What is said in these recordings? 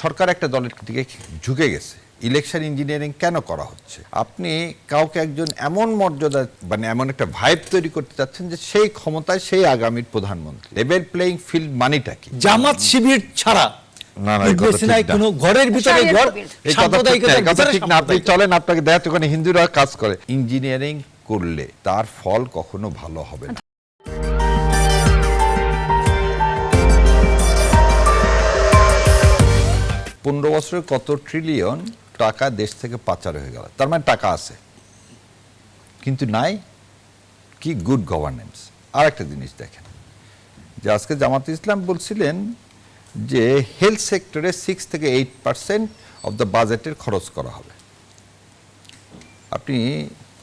সরকার একটা দলের দিকে ঝুঁকে গেছে। ইলেকশন ইঞ্জিনিয়ারিং কেন করা হচ্ছে? আপনি কাউকে একজন এমন মর্যাদা মানে এমন একটা ভাইব তৈরি করতে চাচ্ছেন যে সেই ক্ষমতায় সেই আগামীর প্রধানমন্ত্রী। লেভেল প্লেইং ফিল্ড মানেটা কি? জামাত শিবির ছাড়া ঘরের ভিতরে আপনি চলেন, আপনাকে দেখাতে ওখানে হিন্দুরা কাজ করে। ইঞ্জিনিয়ারিং করলে তার ফল কখনো ভালো হবে না। 15 বছরে কত ট্রিলিয়ন টাকা দেশ থেকে পাচার হয়ে গেল। তার মানে টাকা আছে কিন্তু নাই কি গুড গভর্নেন্স। আর একটা জিনিস দেখেন যে আজকে জামাত ইসলাম বলছিলেন যে হেলথ সেক্টরে 6 থেকে 8% অফ দ্য বাজেটের খরচ করা হবে। আপনি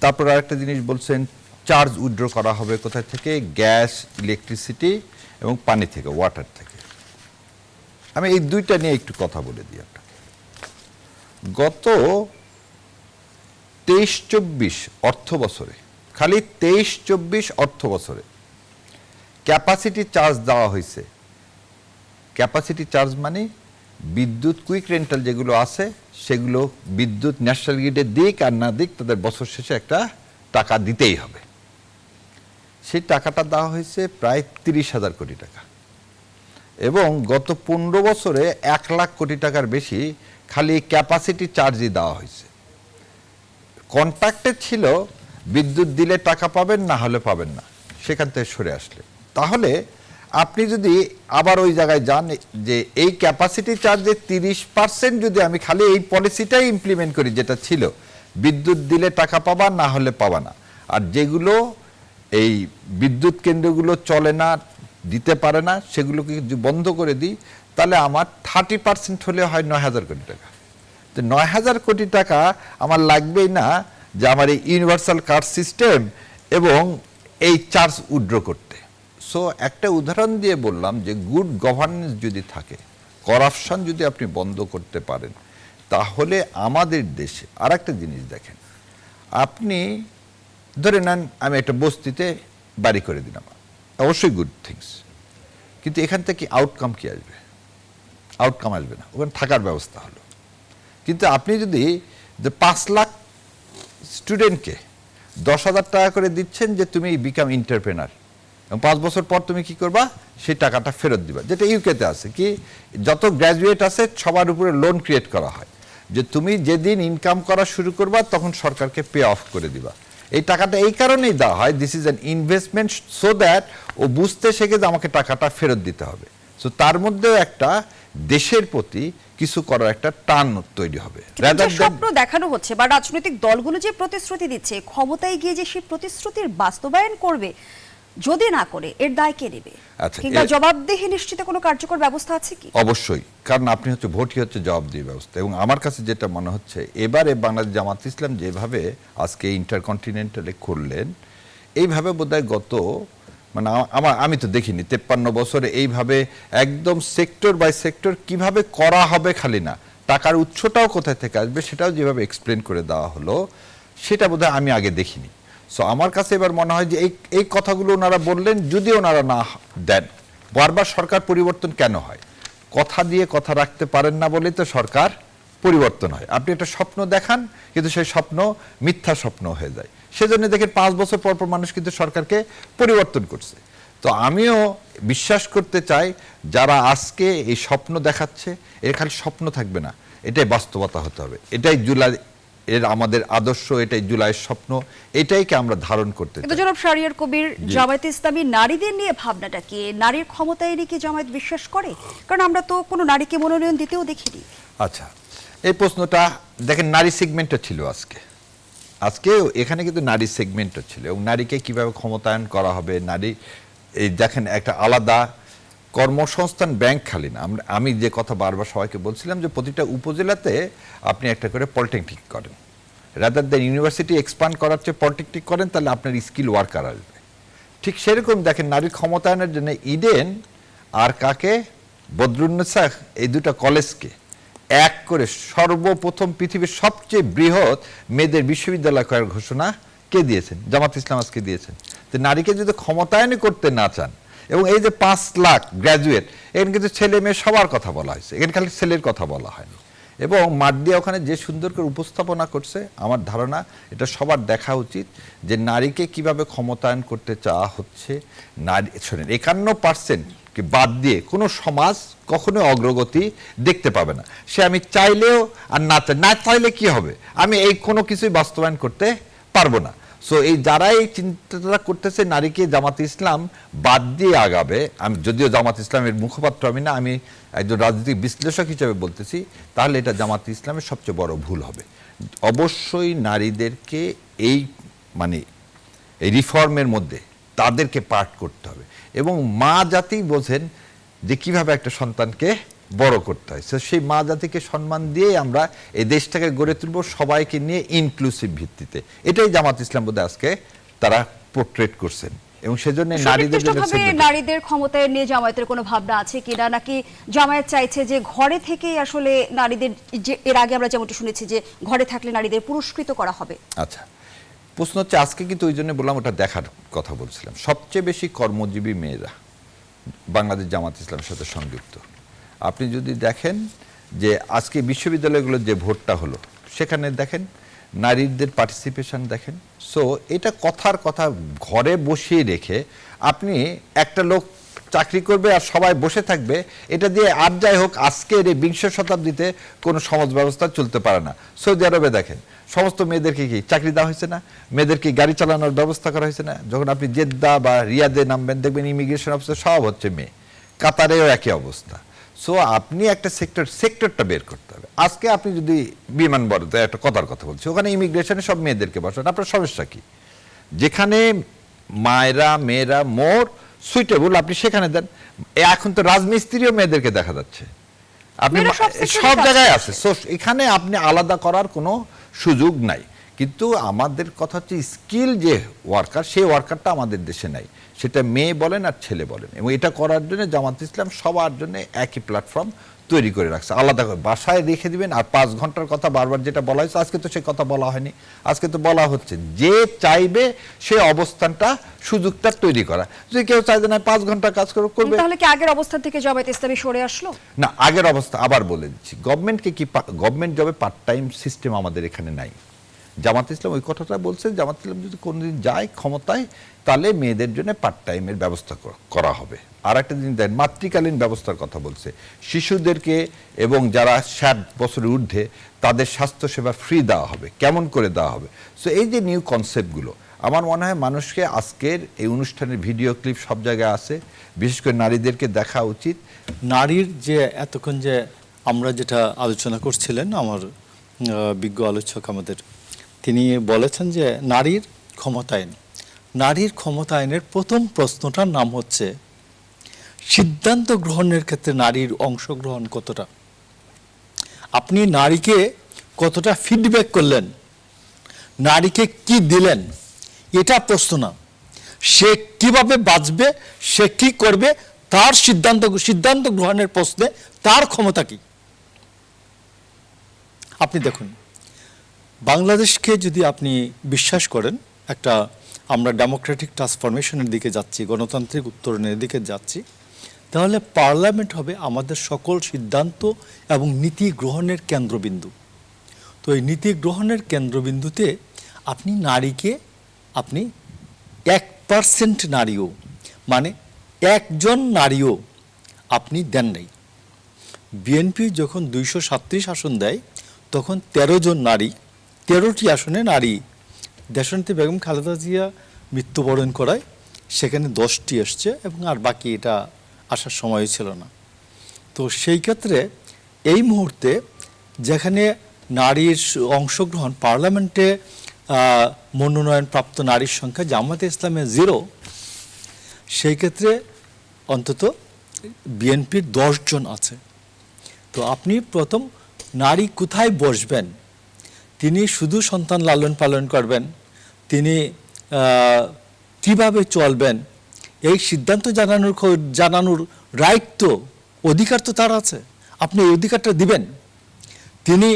তারপর আরেকটা জিনিস বলছেন চার্জ উইথড্র করা হবে কোথায় থেকে? গ্যাস, ইলেকট্রিসিটি এবং পানি থেকে, ওয়াটার থেকে। আমি এই দুইটা নিয়ে একটু কথা বলে দিই আপনাকে। গত 23-24 অর্থ বছরে, খালি 23-24 অর্থ বছরে ক্যাপাসিটি চার্জ দেওয়া হয়েছে। ক্যাপাসিটি চার্জ মানে বিদ্যুৎ কুইক রেন্টাল যেগুলো আছে সেগুলো বিদ্যুৎ ন্যাশনাল গ্রিডে দিক আর না দিক তাদের বছর শেষে একটা টাকা দিতেই হবে। সেই টাকাটা দেওয়া হয়েছে প্রায় 30,000 কোটি টাকা এবং গত 15 বছরে 1 লাখ কোটি টাকার বেশি খালি ক্যাপাসিটি চার্জই দেওয়া হয়েছে। কন্ট্রাক্টে ছিল বিদ্যুৎ দিলে টাকা পাবেন, না হলে পাবেন না, সেখান থেকে সরে আসলে। তাহলে আপনি যদি আবার ওই জায়গায় যান যে এই ক্যাপাসিটি চার্জে 30% যদি আমি খালি এই পলিসিটাই ইমপ্লিমেন্ট করি যেটা ছিল বিদ্যুৎ দিলে টাকা পাবা, না হলে পাবা না, আর যেগুলো এই বিদ্যুৎ কেন্দ্রগুলো চলে না, দিতে পারে না, সেগুলোকে যদি বন্ধ করে দিই তাহলে আমার 30% হলে হয় 9,000 কোটি টাকা। তো 9,000 কোটি টাকা আমার লাগবেই না যে আমার এই ইউনিভার্সাল কার্ড সিস্টেম এবং এই চার্জ উইথড্র করতে। সো একটা উদাহরণ দিয়ে বললাম যে গুড গভর্নেন্স যদি থাকে, করাপশন যদি আপনি বন্ধ করতে পারেন, তাহলে আমাদের দেশে আর একটা জিনিস দেখেন, আপনি ধরে নেন আমি একটা বস্তিতে বাড়ি করে দিলাম, অবশ্যই গুড থিংস, কিন্তু এখান থেকে আউটকাম কি আসবে? আউটকাম আসবে না, ওখানে থাকার ব্যবস্থা হলো। কিন্তু আপনি যদি 5 লাখ স্টুডেন্টকে 10,000 টাকা করে দিচ্ছেন যে তুমি বিকাম এন্টারপ্রেনার এবং 5 বছর পর তুমি কি করবা? সেই টাকাটা ফেরত দিবা, যেটা ইউকেতে আছে কি যত গ্র্যাজুয়েট আছে সবার উপরে লোন ক্রিয়েট করা হয় যে তুমি যেদিন ইনকাম করা শুরু করবা তখন সরকারকে পে অফ করে দিবা। এই টাকাটা এই কারণেই দেওয়া হয়, this is an investment, so that ও বুঝতে শেখে যে আমাকে টাকাটা ফেরত দিতে হবে। সো তার মধ্যেও একটা দেশের প্রতি কিছু করার একটা টান তৈরি হবে। স্বপ্ন দেখানো হচ্ছে বা রাজনৈতিক দলগুলো যে প্রতিশ্রুতি দিচ্ছে, ক্ষমতায় গিয়ে যে সেই প্রতিশ্রুতির বাস্তবায়ন করবে, যদি না করে এর দায় কে নেবে? কিংবা জবাবদিহি নিশ্চিত কোনো কার্যকর ব্যবস্থা আছে কি? অবশ্যই, কারণ আপনি হচ্ছে ভোটই হচ্ছে জবাবদিহি ব্যবস্থা। এবং আমার কাছে যেটা মনে হচ্ছে এবারে বাংলাদেশ জামাত ইসলাম যেভাবে আজকে ইন্টারকন্টিনেন্টালে করলেন, এইভাবে বোধহয় গত মানে আমি তো দেখিনি 53 বছরে এইভাবে একদম সেক্টর বাই সেক্টর কিভাবে করা হবে, খালি না টাকার উৎসটাও কোথায় থেকে আসবে সেটাও যেভাবে এক্সপ্লেন করে দেওয়া হলো, সেটা বোধহয় আমি আগে দেখিনি। সো আমার কাছে এবার মনে হয় যে এই কথাগুলো ওনারা বললেন, যদি ওনারা না দেন, বারবার সরকার পরিবর্তন কেন হয়? কথা দিয়ে কথা রাখতে পারেন না বলেই তো সরকার পরিবর্তন হয়। আপনি একটা স্বপ্ন দেখান কিন্তু সেই স্বপ্ন মিথ্যা স্বপ্ন হয়ে যায়। সেজন্য দেখেন 5 বছর পর পর মানুষ কিন্তু সরকারকে পরিবর্তন করছে। তো আমিও বিশ্বাস করতে চাই যারা আজকে এই স্বপ্ন দেখাচ্ছে, এর খালি স্বপ্ন থাকবে না, এটাই বাস্তবতা হতে হবে। এটাই জুলাই এর আমাদের আদর্শ, এটাই জুলাইয়ের স্বপ্ন, এটাইকে আমরা ধারণ করতে চাই। কিন্তু জনাব শাহরিয়ার কবির, জামায়াতে ইসলামী নারীদের নিয়ে ভাবনাটা কি? নারীর ক্ষমতায় কি জামায়াত বিশ্বাস করে? কারণ আমরা তো কোনো নারীকে মনোনয়ন দিতেও দেখিনি। আচ্ছা, এই প্রশ্নটা দেখেন, নারী সেগমেন্টটা ছিল আজকে এখানে কিন্তু নারী সেগমেন্টটা ছিল এবং নারীকে কিভাবে ক্ষমতায়ন করা হবে, নারী এই দেখেন একটা আলাদা কর্মসংস্থান ব্যাংক খালি না। আমি যে কথা বারবার সবাইকে বলছিলাম যে প্রতিটা উপজেলাতে আপনি একটা করে পলিটেকনিক করেন, রাদার দ্যান ইউনিভার্সিটি এক্সপান্ড করার চেয়ে পলিটেকনিক করেন, তাহলে আপনার স্কিল ওয়ার্কার আসবে। ঠিক সেরকম দেখেন নারী ক্ষমতায়নের জন্য ইডেন আর কাকে, বদরুন্নেসা, এই দুটো কলেজকে এক করে সর্বপ্রথম পৃথিবীর সবচেয়ে বৃহৎ মেয়েদের বিশ্ববিদ্যালয় করার ঘোষণা কে দিয়েছেন? জামাত ইসলাম আজকে দিয়েছেন। তো নারীকে যদি ক্ষমতায়ন করতে না চান এবং এই যে 5 লাখ গ্র্যাজুয়েট, এখানে কিন্তু ছেলে মেয়ে সবার কথা বলা হয়েছে, এখানে খালি ছেলের কথা বলা হয়নি। এবং মাঠ দিয়ে ওখানে যে সুন্দর করে উপস্থাপনা করছে, আমার ধারণা এটা সবার দেখা উচিত যে নারীকে কিভাবে ক্ষমতায়ন করতে চাওয়া হচ্ছে। নারী শোনেন, 51% কে বাদ দিয়ে কোনো সমাজ কখনো অগ্রগতি দেখতে পাবে না। সে আমি চাইলেও আর না চাইলে কি হবে, আমি এই কোনো কিছুই বাস্তবায়ন করতে পারবো না। সো এই যারা এই চিন্তাটা করতেছে নারীকে জামাত ইসলাম বাদ দিয়ে আগাবে, আমি যদিও জামাত ইসলামের মুখপাত্র আমি না, আমি একজন রাজনৈতিক বিশ্লেষক হিসেবে বলতেছি, তাহলে এটা জামাত ইসলামের সবচেয়ে বড় ভুল হবে। অবশ্যই নারীদেরকে এই মানে এই রিফর্মের মধ্যে তাদেরকে পার্ট করতে হবে। এবং মা জাতি বোঝেন যে কিভাবে একটা সন্তানকে বড় করতে হয়। সেই মা জাতিকে সম্মান দিয়ে আমরা এই দেশটাকে গড়ে তুলব সবাইকে নিয়ে ইনক্লুসিভ ভিত্তিতে। এটাই জামাত ইসলাম বোধহয় আজকে তারা পোর্ট্রেট করছেন। এবং সেজন্য নারীদের ক্ষমতায় নিয়ে জামায়াতের কোনো ভাবনা আছে কিনা, নাকি জামায়াত চাইছে যে ঘরে থেকেই আসলে নারীদের, যে এর আগে আমরা যেমনটা শুনেছি যে ঘরে থাকলে নারীদের পুরস্কৃত করা হবে? আচ্ছা, প্রশ্ন হচ্ছে আজকে কিন্তু ওই জন্য বললাম ওটা দেখার কথা বলছিলাম, সবচেয়ে বেশি কর্মজীবী মেয়েরা বাংলাদেশ জামাত ইসলামের সাথে সংযুক্ত। আপনি যদি দেখেন যে আজকে বিশ্ববিদ্যালয়গুলোর যে ভোটটা হলো, সেখানে দেখেন নারীদের পার্টিসিপেশন দেখেন। সো এটা কথার কথা, ঘরে বসিয়ে রেখে আপনি একটা লোক চাকরি করবে আর সবাই বসে থাকবে, এটা দিয়ে আর যাই হোক আজকের এই 20 শতাব্দীতে কোনো সমাজ ব্যবস্থা চলতে পারে না। সৌদি আরবে দেখেন সমস্ত মেয়েদেরকে কি চাকরি দেওয়া হয়েছে না, মেয়েদেরকে গাড়ি চালানোর ব্যবস্থা করা হয়েছে না। যখন আপনি জেদ্দা বা রিয়াদে নামবেন দেখবেন ইমিগ্রেশন অফিসার সব হচ্ছে মেয়ে, কাতারেও একই অবস্থা। সো আপনি একটা সেক্টরটা বের করতে হবে। আজকে আপনি যদি বিমানবন্দরে একটা কথার কথা বলছি, ওখানে ইমিগ্রেশনে সব মেয়েদেরকে বসান, আপনার সমস্যা কি? যেখানে মায়েরা মেয়েরা মোর সুইটেবল আপনি সেখানে দেন। এখন তো রাজমিস্ত্রিও মেয়েদেরকে দেখা যাচ্ছে, আপনি সব জায়গায় আছে। সো এখানে আপনি আলাদা করার কোনো সুযোগ নাই। কিন্তু আমাদের কথা হচ্ছে স্কিল যে ওয়ার্কার, সেই ওয়ার্কারটা আমাদের দেশে নাই, সেটা মেয়ে বলেন আর ছেলে বলেন। এবং এটা করার জন্য জামাত ইসলাম সবার জন্য একই প্ল্যাটফর্ম তৈরি করে রাখছে, আলাদা করে বাসায় রেখে দিবেন। আর 5 ঘন্টার কথা বারবার যেটা বলা হয়েছে, আজকে তো সে কথা বলা হয়নি, আজকে তো বলা হচ্ছে যে চাইবে সে অবস্থানটা সুযোগটা তৈরি করা। যদি কেউ চাইবে না 5 ঘন্টা কাজ করবে, তাহলে কি আগের অবস্থান থেকে জামায়াত ইসলামী সরে আসলো? না, আগের অবস্থা আবার বলে দিচ্ছি, গভর্নমেন্টকে কি গভর্নমেন্ট জবে পার্ট টাইম সিস্টেম আমাদের এখানে নাই। জামাত ইসলাম ওই কথাটা বলছে, জামাত ইসলাম যদি কোনোদিন যায় ক্ষমতায়, তাহলে মেয়েদের জন্য পার্ট টাইমের ব্যবস্থা করা হবে। আর একটা জিনিস দেন, মাতৃকালীন ব্যবস্থার কথা বলছে, শিশুদেরকে এবং যারা 60 বছরের ঊর্ধ্বে তাদের স্বাস্থ্যসেবা ফ্রি দেওয়া হবে। কেমন করে দেওয়া হবে? সো এই যে নিউ কনসেপ্টগুলো, আমার মনে হয় মানুষকে আজকের এই অনুষ্ঠানের ভিডিও ক্লিপ সব জায়গায় আছে, বিশেষ করে নারীদেরকে দেখা উচিত। নারীর যে এতক্ষণ যে আমরা যেটা আলোচনা করছিলেন, আমার বিজ্ঞ আলোচক আমাদের তিনি বলেছেন যে নারীর ক্ষমতায়ন, নারীর ক্ষমতায়নের প্রথম প্রশ্নটার নাম হচ্ছে সিদ্ধান্ত গ্রহণের ক্ষেত্রে নারীর অংশগ্রহণ কতটা। আপনি নারীকে কতটা ফিডব্যাক করলেন, নারীকে কি দিলেন, এটা প্রশ্ন না। সে কিভাবে বাঁচবে, সে কি করবে, তার সিদ্ধান্ত গ্রহণের প্রশ্নে তার ক্ষমতা কি। আপনি দেখুন, বাংলাদেশকে যদি আপনি বিশ্বাস করেন একটা আমরা ডেমোক্রেটিক ট্রান্সফরমেশনের দিকে যাচ্ছি, গণতান্ত্রিক উত্তরণের দিকে যাচ্ছি, তাহলে পার্লামেন্ট হবে আমাদের সকল সিদ্ধান্ত এবং নীতি গ্রহণের কেন্দ্রবিন্দু। তো এই নীতি গ্রহণের কেন্দ্রবিন্দুতে আপনি নারীকে আপনি 1% নারীও, মানে একজন নারীও আপনি দেন নাই। বিএনপি যখন 237 আসন দেয়, তখন 13 জন নারী, 13টি আসনে নারী, দেশনেত্রী বেগম খালেদা জিয়া মৃত্যুবরণ করায় সেখানে 10টি এসছে এবং আর বাকি এটা আসার সময় ছিল না। তো সেই ক্ষেত্রে এই মুহূর্তে যেখানে নারীর অংশগ্রহণ পার্লামেন্টে মনোনয়নপ্রাপ্ত নারীর সংখ্যা জামায়াতে ইসলামে 0, সেই ক্ষেত্রে অন্তত বিএনপির 10 জন আছে। তো আপনি প্রথম নারী কোথায় বসবেন, তিনি শুধু সন্তান লালন পালন করবেন, তিনি কিভাবে চলবেন, এই সিদ্ধান্ত জানানোর রাইট তো, অধিকার তো তার আছে, আপনি এই অধিকারটা দিবেন। তিনি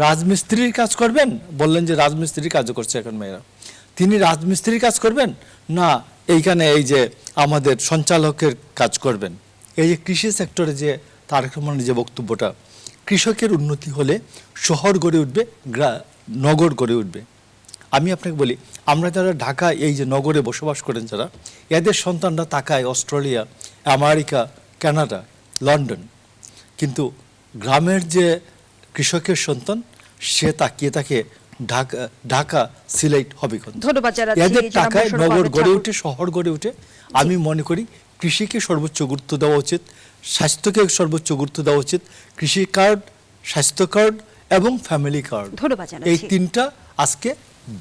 রাজমিস্ত্রির কাজ করবেন, বললেন যে রাজমিস্ত্রির কাজও করছে এখন মেয়েরা, তিনি রাজমিস্ত্রির কাজ করবেন না এইখানে এই যে আমাদের সঞ্চালকের কাজ করবেন, এই যে কৃষি সেক্টরে যে তারেক রহমানের যে বক্তব্যটা, কৃষকের উন্নতি হলে শহর গড়ে উঠবে, নগর গড়ে উঠবে। আমি আপনাকে বলি, আমরা যারা ঢাকা এই যে নগরে বসবাস করেন যারা, এদের সন্তানরা তাকায় অস্ট্রেলিয়া, আমেরিকা, কানাডা, লন্ডন, কিন্তু গ্রামের যে কৃষকের সন্তান সে তাকিয়ে থাকে ঢাকা, সিলেট, হবিগঞ্জ। ধন্যবাদ জানাচ্ছি। এদের টাকায় নগর গড়ে উঠে, শহর গড়ে উঠে। আমি মনে করি কৃষিকে সর্বোচ্চ গুরুত্ব দেওয়া উচিত, স্বাস্থ্যকে সর্বোচ্চ গুরুত্ব দেওয়া উচিত। কৃষি কার্ড, স্বাস্থ্য কার্ড এবং ফ্যামিলি কার্ড, ধন্যবাদ জানাচ্ছি। এই তিনটা আজকে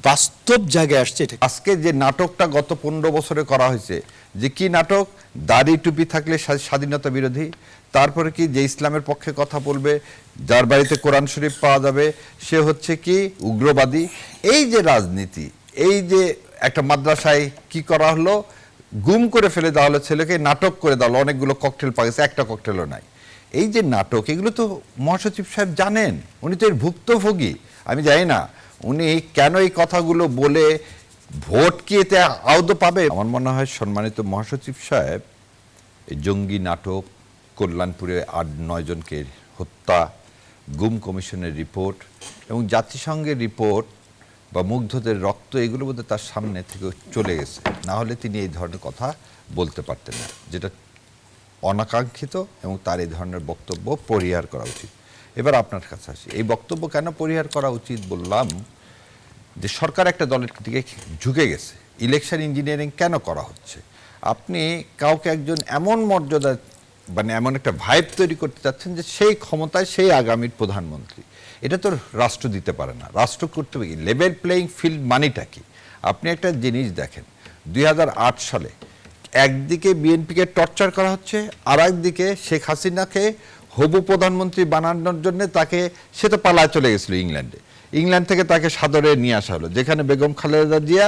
বাস্তব জায়গায় আসছে। এটা আজকে যে নাটকটা গত 15 বছরে করা হয়েছে, যে কি নাটক, দাড়ি টুপি থাকলে স্বাধীনতা বিরোধী, তারপরে কি যে ইসলামের পক্ষে কথা বলবে, যার বাড়িতে কোরআন শরীফ পাওয়া যাবে সে হচ্ছে কি উগ্রবাদী। এই যে রাজনীতি, এই যে একটা মাদ্রাসায় কি করা হলো, গুম করে ফেলে দেওয়া হলো ছেলেকে, নাটক করে দেওয়া হলো, অনেকগুলো ককটেল পাওয়া গেছে, একটা ককটেলও নাই। এই যে নাটক, এগুলো তো মহাসচিব সাহেব জানেন, উনি তো এর ভুক্তভোগী। আমি জানি না উনি কেন এই কথাগুলো বলে ভোট কি এতে আদৌ পাবে। আমার মনে হয় সম্মানিত মহাসচিব সাহেব এই জঙ্গি নাটক, কল্যাণপুরে 8-9 জনকে হত্যা, গুম কমিশনের রিপোর্ট এবং জাতিসংঘের রিপোর্ট বা মুগ্ধদের রক্ত, এগুলো বোধ তার সামনে থেকে চলে গেছে, না হলে তিনি এই ধরনের কথা বলতে পারতেন না, যেটা অনাকাঙ্ক্ষিত, এবং তার এই ধরনের বক্তব্য পরিহার করা উচিত। এবার আপনার কাছে আসি, এই বক্তব্য কেন পরিহার করা উচিত বললাম, যে সরকার একটা দলের দিকে ঝুঁকে গেছে। ইলেকশন ইঞ্জিনিয়ারিং কেন করা হচ্ছে? আপনি কাউকে একজন এমন মর্যাদা, মানে এমন একটা ভাইব তৈরি করতে চাচ্ছেন যে সেই ক্ষমতায় সেই আগামীর প্রধানমন্ত্রী। এটা তো রাষ্ট্র দিতে পারে না। রাষ্ট্র করতে হবে কি, লেভেল প্লেয়িং ফিল্ড মানেটা কি? আপনি একটা জিনিস দেখেন, 2008 সালে একদিকে বিএনপিকে টর্চার করা হচ্ছে, আর একদিকে শেখ হাসিনাকে হবু প্রধানমন্ত্রী বানানোর জন্য তাকে, সে তো পালায় চলে গেছিল ইংল্যান্ডে, ইংল্যান্ড থেকে তাকে সাদরে নিয়ে আসা হলো, যেখানে বেগম খালেদা জিয়া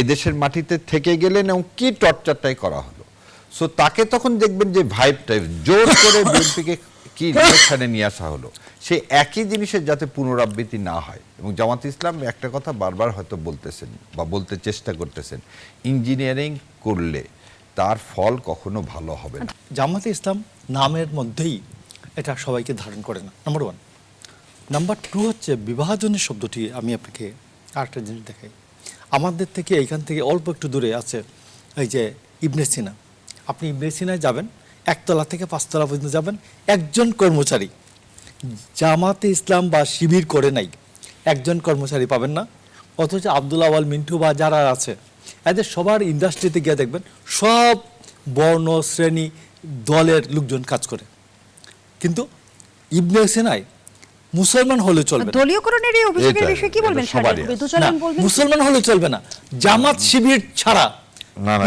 এদেশের মাটিতে থেকে গেলেন এবং কি টর্চারটাই করা হলো। সো তাকে তখন দেখবেন যে ভাইবটাই জোর করে বিএনপিকে কি এখানে নিয়ে আসা হলো, সেই একই জিনিসের যাতে পুনরাবৃত্তি না হয়। এবং জামাত ইসলাম একটা কথা বারবার হয়তো বলতেছেন বা বলতে চেষ্টা করতেছেন, ইঞ্জিনিয়ারিং করলে তার ফল কখনো ভালো হবে না। জামাতে ইসলাম নামের মধ্যেই এটা সবাইকে ধারণ করে না, নাম্বার 1। নাম্বার 2 হচ্ছে বিভাজনের শব্দটি। আমি আপনাকে আরেকটা জিনিস দেখাই, আমাদের থেকে এইখান থেকে অল্প একটু দূরে আছে এই যে ইবনে সিনা। আপনি ইবনে সিনায় যাবেন, 1 তলা থেকে 5 তলা পর্যন্ত যাবেন, একজন কর্মচারী জামাতে ইসলাম বা শিবির করে নাই, একজন কর্মচারী পাবেন না। অথচ আব্দুল আওয়াল, মিন্টু বা যারা আছে এদের সবার ইন্ডাস্ট্রিতে গিয়ে দেখবেন সব বর্ণ শ্রেণী দলের লোকজন কাজ করে। কিন্তু ইবনে সিনায় মুসলমান হলে চলবে না, দলীয়করণের এই অভিযোগের বিষয়ে কি বলবেন? না, মুসলমান হলে চলবে না, জামাত শিবির ছাড়া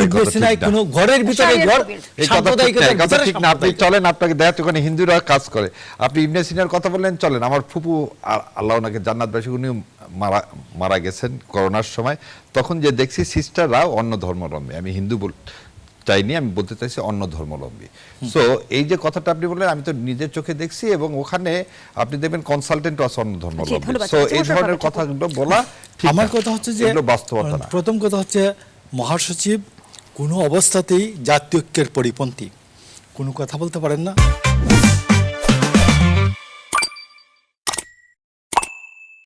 ইবনে সিনায় কোনো ঘরের ভিতরে ঘর, সাম্প্রদায়িকতার ভিতরে আপনি চলেন, আপনাকে দেখাতে ওখানে হিন্দুরা কাজ করে। আপনি ইবনে সিনার কথা বললেন, চলেন, আমার ফুপু আল্লাহ ওনাকে জান্নাতবাসী, উনি মারা গেছেন করোনার সময়, তখন যে দেখছি সিস্টাররা অন্য ধর্মাবলম্বী, আমি হিন্দু চাইনি, আমি বলতে চাইছি অন্য ধর্মাবলম্বী। সো এই যে কথাটা আপনি বললেন, আমি তো নিজের চোখে দেখছি, এবং ওখানে আপনি দেখবেন কনসালটেন্ট আছে অন্য ধর্মাবলম্বী। সো এই ধরনের কথাগুলো বলা ঠিক না। আমার কথা হচ্ছে যে বাস্তবতা না। প্রথম কথা হচ্ছে মহাসচিব কোনো অবস্থাতেই জাতীয় ঐক্যের পরিপন্থী, কোনো কথা বলতে পারেন না।